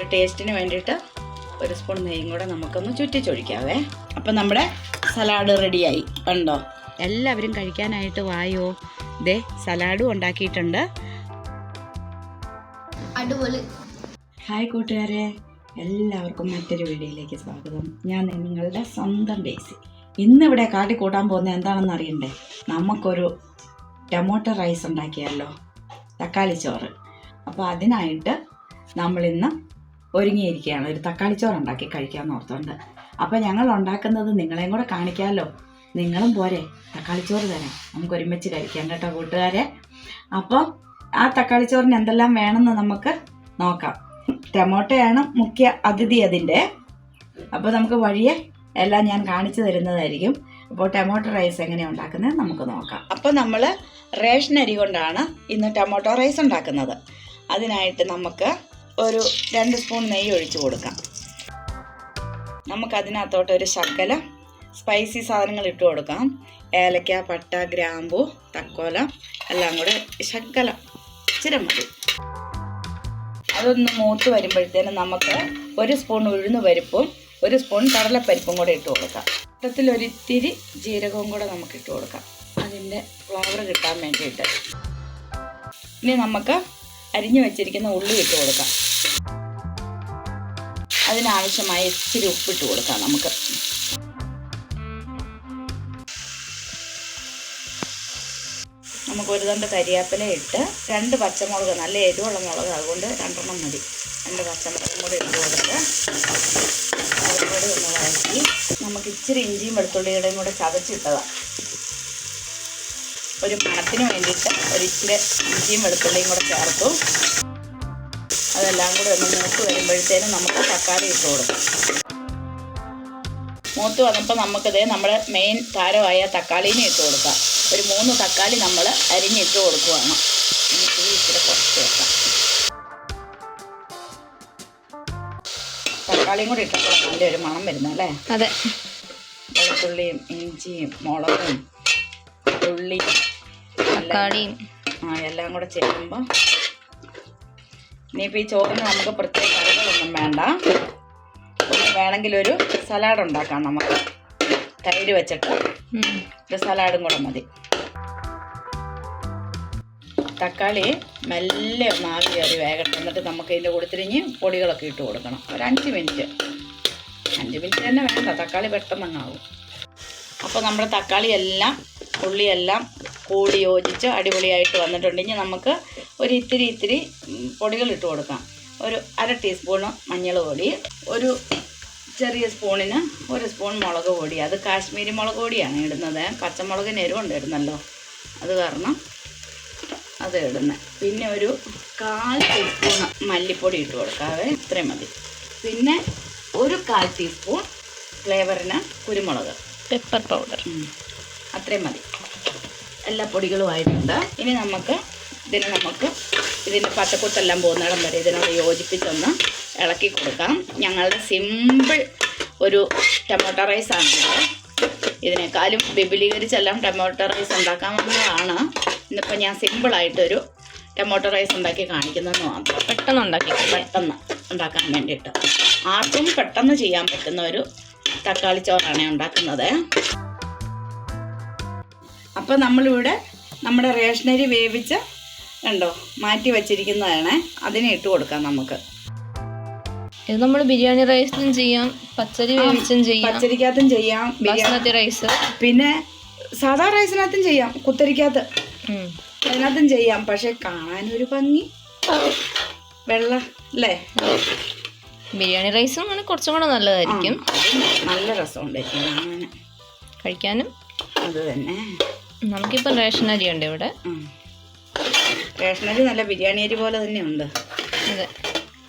ഒരു ടേസ്റ്റിന് വേണ്ടിയിട്ട് ഒരു സ്പൂൺ നെയ്യും കൂടെ നമുക്കൊന്ന് ചുറ്റിച്ചൊഴിക്കാവേ. അപ്പം നമ്മുടെ സലാഡ് റെഡിയായി. കണ്ടോ? എല്ലാവരും കഴിക്കാനായിട്ട് വായോ. ദേ സലാഡും ഉണ്ടാക്കിയിട്ടുണ്ട്. അടിപൊളി. ഹായ് കൂട്ടുകാരെ, എല്ലാവർക്കും മറ്റൊരു വീഡിയോയിലേക്ക് സ്വാഗതം. ഞാൻ നിങ്ങളുടെ സ്വന്തം ഡേയ്സി. ഇന്നിവിടെ കാട്ടിക്കൂട്ടാൻ പോകുന്നത് എന്താണെന്ന് അറിയണ്ടേ? നമുക്കൊരു ടൊമാറ്റോ റൈസ് ഉണ്ടാക്കിയല്ലോ, തക്കാളി ചോറ്. അപ്പോൾ അതിനായിട്ട് നമ്മളിന്ന് ഒരുങ്ങിയിരിക്കുകയാണ്. ഒരു തക്കാളി ചോറ് ഉണ്ടാക്കി കഴിക്കാമെന്ന് ഓർത്തുകൊണ്ട്. അപ്പോൾ ഞങ്ങൾ ഉണ്ടാക്കുന്നത് നിങ്ങളെയും കൂടെ കാണിക്കാമല്ലോ. നിങ്ങളും പോരെ, തക്കാളി ചോറ് തരാം, നമുക്ക് ഒരുമിച്ച് കഴിക്കാം കേട്ടോ കൂട്ടുകാരെ. അപ്പം ആ തക്കാളി ചോറിന് എന്തെല്ലാം വേണമെന്ന് നമുക്ക് നോക്കാം. ടൊമാറ്റോയാണ് മുഖ്യ അതിഥി അതിൻ്റെ. അപ്പോൾ നമുക്ക് വഴിയെ എല്ലാം ഞാൻ കാണിച്ചു തരുന്നതായിരിക്കും. അപ്പോൾ ടൊമാറ്റോ റൈസ് എങ്ങനെയാണ് ഉണ്ടാക്കുന്നത് നമുക്ക് നോക്കാം. അപ്പോൾ നമ്മൾ റേഷൻ അരി കൊണ്ടാണ് ഇന്ന് ടൊമാറ്റോ റൈസ് ഉണ്ടാക്കുന്നത്. അതിനായിട്ട് നമുക്ക് ഒരു 2 സ്പൂൺ നെയ്യ് ഒഴിച്ചു കൊടുക്കാം. നമുക്കതിനകത്തോട്ട് ഒരു ശകല സ്പൈസി സാധനങ്ങൾ ഇട്ട് കൊടുക്കാം. ഏലക്ക, പട്ട, ഗ്രാമ്പു, തക്കോല എല്ലാം കൂടെ ശകലം ഇച്ചിരി മതി. അതൊന്ന് മൂത്ത് വരുമ്പോഴത്തേനും നമുക്ക് 1 സ്പൂൺ ഉഴുന്ന് പരിപ്പും 1 സ്പൂൺ കടലപ്പരിപ്പും കൂടെ ഇട്ട് കൊടുക്കാം. ഒരിത്തിരി ജീരകവും കൂടെ നമുക്ക് ഇട്ട് കൊടുക്കാം, അതിൻ്റെ ഫ്ലേവർ കിട്ടാൻ വേണ്ടിയിട്ട്. ഇനി നമുക്ക് അരിഞ്ഞു വെച്ചിരിക്കുന്ന ഉള്ളി ഇട്ട് കൊടുക്കാം. അതിനാവശ്യമായ ഇച്ചിരി ഉപ്പിട്ട് കൊടുക്കാം. നമുക്ക് ഒരു തണ്ട് കരിയാപ്പില ഇട്ട് 2 പച്ചമുളക്, നല്ല എരിവുള്ള മുളക്, അതുകൊണ്ട് 2 മതി. 2 പച്ചമുളകും കൂടി ഇട്ട് കൊടുത്ത് അതുകൂടി ഒന്ന് വഴറ്റി നമുക്ക് ഇച്ചിരി ഇഞ്ചിയും വെളുത്തുള്ളിയുടെയും കൂടെ ചതച്ചിട്ടതാണ്. ഒരു മണത്തിന് വേണ്ടിയിട്ട് ഒരിച്ചിരി ഇഞ്ചിയും വെളുത്തുള്ളിയും കൂടെ ചേർത്തു. അതെല്ലാം കൂടെ ഒന്ന് മൂത്ത് വരുമ്പോഴത്തേനും നമുക്ക് തക്കാളി ഇട്ട് കൊടുക്കാം. മൂത്ത് വന്നപ്പോൾ നമുക്കിത് നമ്മുടെ മെയിൻ താരമായ തക്കാളീനെ ഇട്ട് കൊടുക്കാം. ഒരു 3 തക്കാളി നമ്മൾ അരിഞ്ഞിട്ട് കൊടുക്കുകയാണ്. ഇച്ചിരി കുറച്ച് വെക്കാം. തക്കാളിയും കൂടി ഇട്ടപ്പോൾ നല്ലൊരു മണം വരുന്നല്ലേ? അതെ. വെളുത്തുള്ളിയും ഇഞ്ചിയും മുളകും ഉള്ളിയും തക്കാളിയും എല്ലാം കൂടെ ചേരുമ്പോൾ ഇനിയിപ്പോൾ ഈ ചോറിന് നമുക്ക് പ്രത്യേക കറികളൊന്നും വേണ്ട. വേണമെങ്കിൽ ഒരു സലാഡ് ഉണ്ടാക്കാം. നമുക്ക് തൈര് വെച്ചിട്ട് ഒരു സലാഡും കൂടെ മതി. തക്കാളി മെല്ലെ ഒന്ന് ആവി കയറി വേകട്ടെ. എന്നിട്ട് നമുക്ക് ഇതിൻ്റെ കൂടെ തിരിഞ്ഞ് പൊടികളൊക്കെ ഇട്ട് കൊടുക്കണം. ഒരു 5 മിനിറ്റ്. 5 മിനിറ്റ് തന്നെ വേണ്ട, തക്കാളി പെട്ടെന്നങ്ങാവും. അപ്പോൾ നമ്മുടെ തക്കാളി എല്ലാം ഉള്ളിയെല്ലാം കൂടി യോജിച്ച് അടിപൊളിയായിട്ട് വന്നിട്ടുണ്ടെങ്കിൽ നമുക്ക് ഒരു ഇത്തിരി പൊടികൾ ഇട്ട് കൊടുക്കാം. ഒരു 1/2 ടീസ്പൂണ് മഞ്ഞൾ പൊടി, ഒരു ചെറിയ സ്പൂണിന് 1 സ്പൂൺ മുളക് പൊടി. അത് കാശ്മീരി മുളക് പൊടിയാണ് ഇടുന്നത്. പച്ചമുളകിന് എരിവുണ്ട് ഇടുന്നല്ലോ, അത് കാരണം അത് ഇടുന്നത്. പിന്നെ ഒരു 1/4 ടീസ്പൂൺ മല്ലിപ്പൊടി ഇട്ട് കൊടുക്കാവേ, ഇത്രയും മതി. പിന്നെ ഒരു 1/4 ടീസ്പൂൺ ഫ്ലേവറിന് കുരുമുളക്, പെപ്പർ പൗഡർ, അത്രയും മതി. എല്ലാ പൊടികളും ആയിട്ടുണ്ട്. ഇനി നമുക്ക് ഇതിൻ്റെ പച്ചക്കുത്തെല്ലാം പോകുന്നിടം വരെ ഇതിനോട് യോജിപ്പിച്ചൊന്ന് ഇളക്കി കൊടുക്കാം. ഞങ്ങളുടെ സിമ്പിൾ ഒരു ടൊമാറ്റോ റൈസാണ്. ഇതിനേക്കാളും വിപുലീകരിച്ചെല്ലാം ടൊമാറ്റോ റൈസ് ഉണ്ടാക്കാവുന്നതാണ്. ഇന്നിപ്പോൾ ഞാൻ സിമ്പിളായിട്ടൊരു ടൊമാറ്റോ റൈസ് ഉണ്ടാക്കി കാണിക്കുന്നതെന്ന് മാത്രം. പെട്ടെന്ന് ഉണ്ടാക്കാൻ വേണ്ടിയിട്ട് ആർക്കും പെട്ടെന്ന് ചെയ്യാൻ പറ്റുന്ന ഒരു തക്കാളി ചോറാണ് ഉണ്ടാക്കുന്നത്. അപ്പോൾ നമ്മളിവിടെ നമ്മുടെ റേഷനരി വേവിച്ച് കണ്ടോ മാറ്റി വെച്ചിരിക്കുന്നതാണ്. അതിനെ ഇട്ട് കൊടുക്കാം നമുക്ക്. ഇത് നമ്മൾ ബിരിയാണി റൈസിലും ചെയ്യാം, പച്ചരി വേവിച്ചും ചെയ്യാം, പച്ചരിക്കകത്തും ചെയ്യാം, ബസ്മതി റൈസ്, പിന്നെ സാധാ റൈസിനകത്തും ചെയ്യാം, കുത്തരിക്കകത്ത് അതിനകത്തും ചെയ്യാം. പക്ഷെ കാണാനൊരു ഭംഗി വെള്ള അല്ലേ? ബിരിയാണി റൈസും അങ്ങനെ കുറച്ചും കൂടെ നല്ലതായിരിക്കും. നല്ല രസമുണ്ടായിരിക്കും കാണാൻ, കഴിക്കാനും. അത് തന്നെ. നമുക്കിപ്പം റേഷൻ അരി ഉണ്ട് ഇവിടെ. റേഷൻ അരി നല്ല ബിരിയാണി അരി പോലെ തന്നെ ഉണ്ട്. അതെ,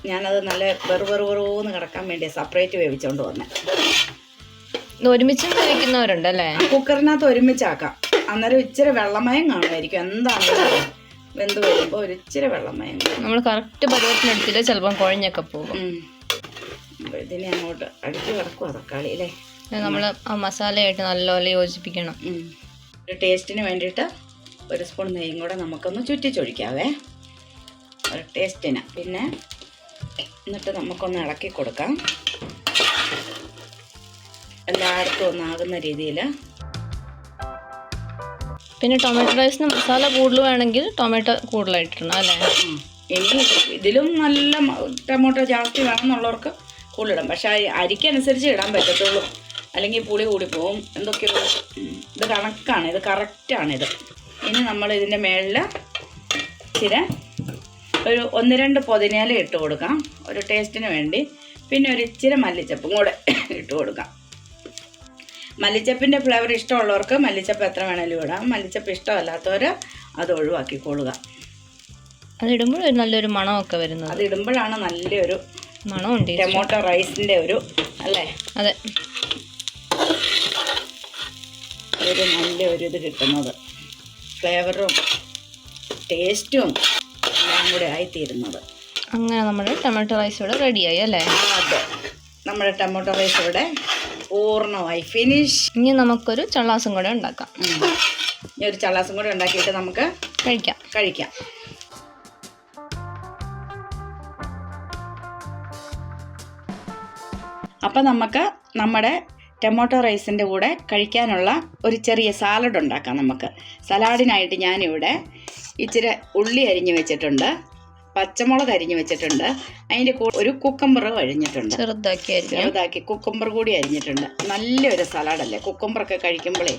ഞാനത് നല്ല വെറുവെറുവെറുന്ന് കിടക്കാൻ വേണ്ടി സെപ്പറേറ്റ് വേവിച്ചോണ്ട് വന്നേ. ഇത് ഒരുമിച്ചും വേവിക്കുന്നവരുണ്ടല്ലേ? കുക്കറിനകത്ത് ഒരുമിച്ചാക്കാം. അന്നേരം ഇച്ചിരി വെള്ളമയം കാണുമായിരിക്കും. എന്താണെങ്കിലും വെന്ത് വരുമ്പോൾ ഒരു ഇച്ചിരി വെള്ളമയം. നമ്മൾ കറക്റ്റ് പരുവത്തിനെടുത്തിട്ട് ചിലപ്പം കുഴഞ്ഞൊക്കെ പോകും. ഇതിനെ അങ്ങോട്ട് അടിച്ച് കിടക്കുക തക്കാളി അല്ലേ? നമ്മൾ ആ മസാലയായിട്ട് നല്ലപോലെ യോജിപ്പിക്കണം. ഒരു ടേസ്റ്റിന് വേണ്ടിയിട്ട് 1 സ്പൂൺ നെയ്യും കൂടെ നമുക്കൊന്ന് ചുറ്റിച്ചൊഴിക്കാവേ, ഒരു ടേസ്റ്റിന്. പിന്നെ എന്നിട്ട് നമുക്കൊന്ന് ഇളക്കി കൊടുക്കാം, എല്ലായിടത്തും ഒന്നാകുന്ന രീതിയിൽ. പിന്നെ ടൊമാറ്റോ റൈസിന് മസാല കൂടുതൽ വേണമെങ്കിൽ ടൊമാറ്റോ കൂടുതലായിട്ടിടണം അല്ലേ? ഇനി ഇതിലും നല്ല ടൊമാറ്റോ ജാസ്തി വേണമെന്നുള്ളവർക്ക് കൂടുതലിടാം. പക്ഷേ അരിക്കനുസരിച്ച് ഇടാൻ പറ്റത്തുള്ളൂ, അല്ലെങ്കിൽ പുളി കൂടിപ്പോവും. എന്തൊക്കെയോ ഇത് കണക്കാണ്, ഇത് കറക്റ്റാണിത്. ഇനി നമ്മൾ ഇതിൻ്റെ മേളിൽ ഇച്ചിരി ഒരു 1-2 പുതിനയില ഇട്ട് കൊടുക്കാം ഒരു ടേസ്റ്റിന് വേണ്ടി. പിന്നെ ഒരു ഇച്ചിരി മല്ലിച്ചപ്പും കൂടെ ഇട്ട് കൊടുക്കാം. മല്ലിച്ചപ്പിൻ്റെ ഫ്ലേവർ ഇഷ്ടമുള്ളവർക്ക് മല്ലിച്ചപ്പ് എത്ര വേണേലും ഇടാം. മല്ലിച്ചപ്പ് ഇഷ്ടമല്ലാത്തവർ അത് ഒഴിവാക്കിക്കൊള്ളുക. അതിടുമ്പോൾ നല്ലൊരു മണമൊക്കെ വരുന്നത്. അതിടുമ്പോഴാണ് നല്ലൊരു മണമുണ്ട് ടൊമാറ്റോ റൈസിൻ്റെ ഒരു അല്ലേ? അതെ, ഒരു നല്ലൊരു ഇത് കിട്ടുന്നത്, ഫ്ലേവറും ടേസ്റ്റും എല്ലാം കൂടെ ആയിത്തീരുന്നത്. അങ്ങനെ നമ്മുടെ ടൊമാറ്റോ റൈസ് ഇവിടെ റെഡിയായി അല്ലേ? അതെ, നമ്മുടെ ടൊമാറ്റോ റൈസ് ഇവിടെ പൂർണ്ണമായി ഫിനിഷ്. ഇനി നമുക്കൊരു ചള്ളാസും കൂടെ ഉണ്ടാക്കാം. ഇനി ഒരു ചള്ളാസും കൂടെ ഉണ്ടാക്കിയിട്ട് നമുക്ക് കഴിക്കാം. അപ്പം നമുക്ക് നമ്മുടെ ടൊമാറ്റോ റൈസിൻ്റെ കൂടെ കഴിക്കാനുള്ള ഒരു ചെറിയ സാലഡ് ഉണ്ടാക്കാം. നമുക്ക് സലാഡിനായിട്ട് ഞാനിവിടെ ഇച്ചിരി ഉള്ളി അരിഞ്ഞ് വെച്ചിട്ടുണ്ട്, പച്ചമുളക് അരിഞ്ഞ് വെച്ചിട്ടുണ്ട്, അതിൻ്റെ കൂടെ ഒരു കുക്കമ്പർ അരിഞ്ഞിട്ടുണ്ട്, ചെറുതാക്കി കുക്കമ്പർ കൂടി അരിഞ്ഞിട്ടുണ്ട്. നല്ലൊരു സലാഡല്ലേ, കുക്കമ്പറൊക്കെ കഴിക്കുമ്പോഴേ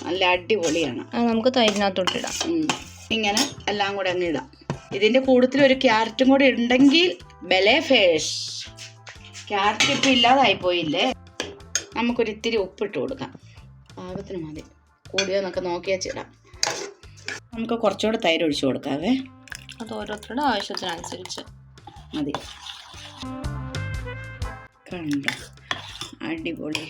നല്ല അടിപൊളിയാണ്. നമുക്ക് തൈരിനകത്തോട്ടിടാം. ഇങ്ങനെ എല്ലാം കൂടെ അങ്ങ് ഇടാം. ഇതിൻ്റെ കൂട്ടത്തിൽ ഒരു ക്യാരറ്റും കൂടി ഉണ്ടെങ്കിൽ ബെലെ ഫേഷ്. ക്യാരറ്റ് ഇപ്പം ഇല്ലാതായിപ്പോയില്ലേ. നമുക്കൊരു ഇത്തിരി ഉപ്പിട്ട് കൊടുക്കാം, പാകത്തിന് മതി. കൂടിയോന്നൊക്കെ നോക്കിയാൽ ചിടാം. നമുക്ക് കുറച്ചുകൂടെ തൈര് ഒഴിച്ചു കൊടുക്കാവേ, അത് ഓരോരുത്തരുടെ ആവശ്യത്തിനനുസരിച്ച് മതി. കണ്ടോ, അടിപൊളി.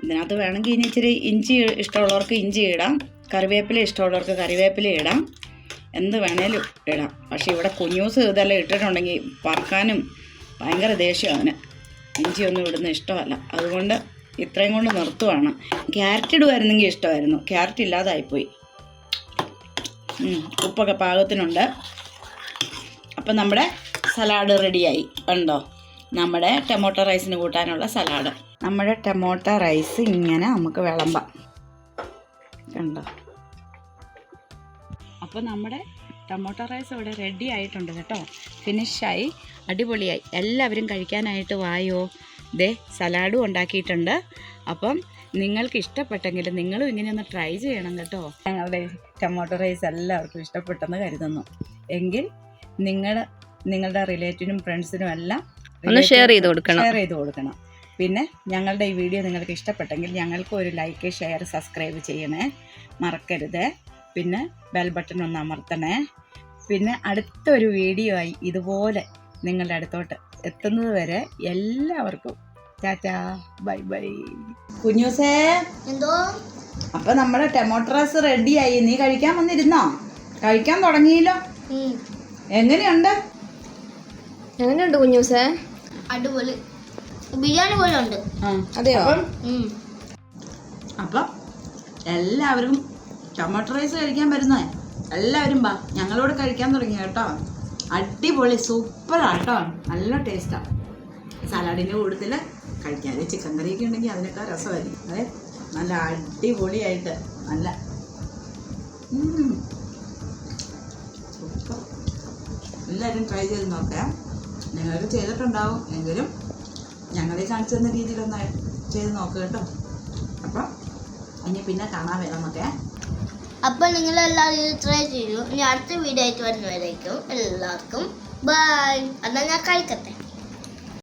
ഇതിനകത്ത് വേണമെങ്കിൽ ഇനി ഇച്ചിരി ഇഞ്ചി ഇഷ്ടമുള്ളവർക്ക് ഇഞ്ചി ഇടാം, കറിവേപ്പില ഇഷ്ടമുള്ളവർക്ക് കറിവേപ്പില ഇടാം, എന്ത് വേണേലും ഇടാം. പക്ഷേ ഇവിടെ കുഞ്ഞൂസ് ഇതെല്ലാം ഇട്ടിട്ടുണ്ടെങ്കിൽ പറക്കാനും ഭയങ്കര ദേഷ്യം അവന്. ഇഞ്ചിയൊന്നും ഇടുന്ന ഇഷ്ടമല്ല, അതുകൊണ്ട് ഇത്രയും കൊണ്ട് നിർത്തുവാണ്. ക്യാരറ്റ് ഇടുമായിരുന്നെങ്കിൽ ഇഷ്ടമായിരുന്നു, ക്യാരറ്റ് ഇല്ലാതായിപ്പോയി. ഉപ്പൊക്കെ പാകത്തിനുണ്ട്. അപ്പം നമ്മുടെ സലാഡ് റെഡിയായി. കണ്ടോ, നമ്മുടെ ടൊമാറ്റോ റൈസിന് കൂട്ടാനുള്ള സലാഡ്. നമ്മുടെ ടൊമാറ്റോ റൈസ് ഇങ്ങനെ നമുക്ക് വിളമ്പാം. കണ്ടോ, അപ്പോൾ നമ്മുടെ ടൊമാറ്റോ റൈസ് ഇവിടെ റെഡി ആയിട്ടുണ്ട് കേട്ടോ, ഫിനിഷായി, അടിപൊളിയായി. എല്ലാവരും കഴിക്കാനായിട്ട് വായോ. ദേ സലാഡും ഉണ്ടാക്കിയിട്ടുണ്ട്. അപ്പം നിങ്ങൾക്ക് ഇഷ്ടപ്പെട്ടെങ്കിൽ നിങ്ങളും ഇങ്ങനെ ഒന്ന് ട്രൈ ചെയ്യണം കേട്ടോ. ഞങ്ങളുടെ ടൊമാറ്റോ റൈസ് എല്ലാവർക്കും ഇഷ്ടപ്പെട്ടെന്ന് കരുതുന്നു. എങ്കിൽ നിങ്ങളുടെ റിലേറ്റീവിനും ഫ്രണ്ട്സിനും എല്ലാം ഷെയർ ചെയ്ത് കൊടുക്കണം. പിന്നെ ഞങ്ങളുടെ ഈ വീഡിയോ നിങ്ങൾക്ക് ഇഷ്ടപ്പെട്ടെങ്കിൽ ഞങ്ങൾക്ക് ഒരു ലൈക്ക്, ഷെയർ, സബ്സ്ക്രൈബ് ചെയ്യണേ, മറക്കരുത്. പിന്നെ ബെൽ ബട്ടൺ ഒന്ന് അമർത്തണേ. പിന്നെ അടുത്തൊരു വീഡിയോ ആയി ഇതുപോലെ നിങ്ങളുടെ അടുത്തോട്ട് എത്തുന്നത് വരെ എല്ലാവർക്കും ടാറ്റാ, ബൈ ബൈ. കുഞ്ഞൂസേ, എന്തോ? അപ്പൊ നമ്മുടെ ടൊമാറ്റോ റൈസ് റെഡിയായി. നീ കഴിക്കാൻ വന്നിരുന്നോ? കഴിക്കാൻ തുടങ്ങിയല്ലോ. എങ്ങനെയുണ്ട് കുഞ്ഞൂസേ? അടിപൊളി, ബിരിയാണി പോലെ ഉണ്ട്. അതെയോ? അപ്പം എല്ലാവരും ടൊമാറ്റോ റൈസ് കഴിക്കാൻ വരുന്നേ എല്ലാവരും വാ, ഞങ്ങളോട് കഴിക്കാൻ തുടങ്ങി കേട്ടോ. അടിപൊളി, സൂപ്പറാണ് കേട്ടോ, നല്ല ടേസ്റ്റാണ്. സലാഡിൻ്റെ കൂട്ടത്തിൽ കഴിക്കാൻ ചിക്കൻ കറിയൊക്കെ ഉണ്ടെങ്കിൽ അതിനൊക്കെ രസമായിരിക്കും. അതെ, നല്ല അടിപൊളിയായിട്ട് നല്ല സൂപ്പർ. എല്ലാവരും ട്രൈ ചെയ്ത് നോക്കാം. നിങ്ങൾക്ക് ചെയ്തിട്ടുണ്ടാവും, എങ്കിലും ഞങ്ങളെ കാണിച്ചു തന്ന രീതിയിലൊന്ന് ചെയ്ത് നോക്കുക കേട്ടോ. അപ്പം ഇനി പിന്നെ കാണാൻ വരാമൊക്കെ. അപ്പോൾ നിങ്ങളെല്ലാവരും ട്രൈ ചെയ്തു. ഇനി അടുത്ത വീഡിയോ ആയിട്ട് വരുന്നവരേക്കും എല്ലാവർക്കും ബൈ. എന്നാൽ ഞാൻ കഴിക്കട്ടെ.